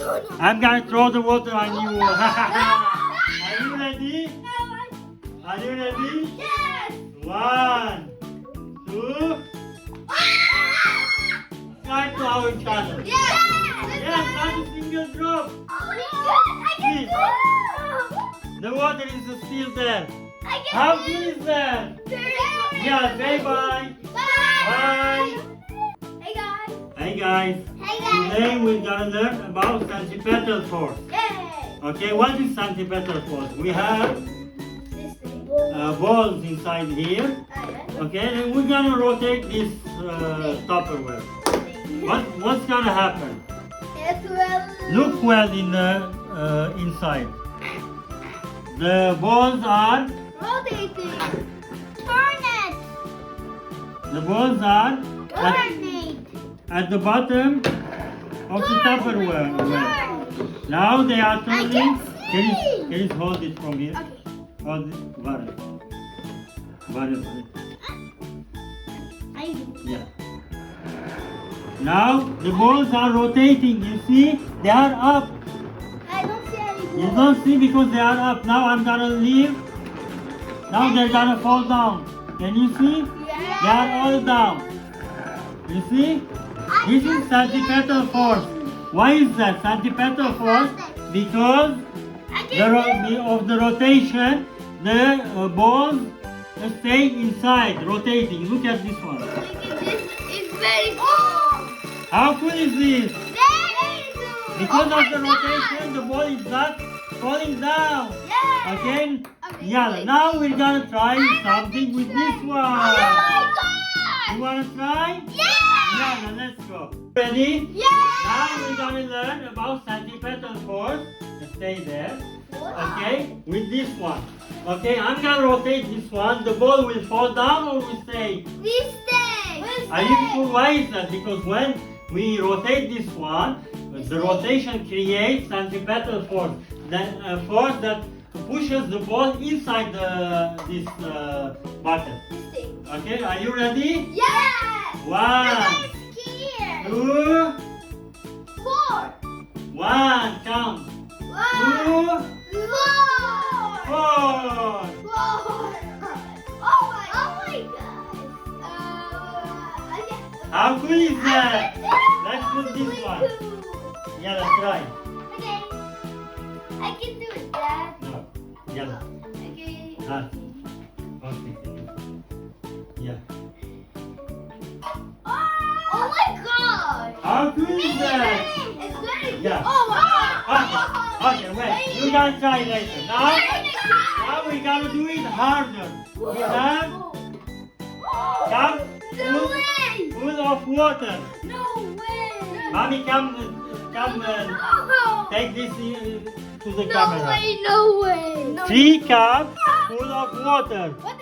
I'm gonna throw the water on you. Are you ready? Are you ready? Yes. 1, 2. Try to our channel. Yes. Yes, not a single drop. Oh my God, I can do it. The water is still there. I can How do good it. is that? Yeah, say bye. Bye. Bye. Hey guys. Hey guys. Hey guys. Today we're gonna learn about centripetal force. Yay. Okay, what is centripetal force? We have This thing. balls inside here. Okay, and we're gonna rotate this Tupperware. What's gonna happen? It will. Look well in the inside. The balls are Rotating. Turn it. the balls are Turn it. at the bottom of the Tupperware. Turn. Now they are I turning. can Can see. you hold it from here? Okay. Hold it. Varı. Varı. I do. Yeah. Now the balls are rotating. You see, they are up. I don't see any balls. You don't see because they are up. Now I'm gonna leave. Now they're gonna fall down. Can you see? Yeah. They are all down. You see? This is centripetal force. Why is that centripetal force? Because of the rotation, the balls stay inside, rotating. Look at this one. This is very cool. How cool is this? Very cool. Because of the rotation, the ball is not falling down. Yeah. Okay? Okay, Yeah, wait. now we're gonna try something with this Oh one. my God. You wanna try? Yeah. Yeah, now let's go. Ready? Yeah. Now we're gonna learn about centripetal force. Stay there. Okay? With this one. Okay, I'm gonna rotate this one. The ball will fall down or will stay? We stay. Are you sure why is that? Because when we rotate this one, the rotation creates centripetal force. That force that pushes the ball inside this bucket. Okay, are you ready? Yes. 1, Here. 2, 4. 1, count. 1. 2, 4. 4. Oh my God. How cool is that? Let's put this one. Yeah, let's try. Okay. I can do it, Dad. No. Yeah. Okay. Okay. Yeah. Oh my God. How cool is that? It's very good. Yeah. Oh my God. Okay, wait. You gotta try later. Now we gotta do it harder. We have cup No way. full of water. No way. Mommy, come No. take this to the No camera. way. No way. No. 3 cups full of water. What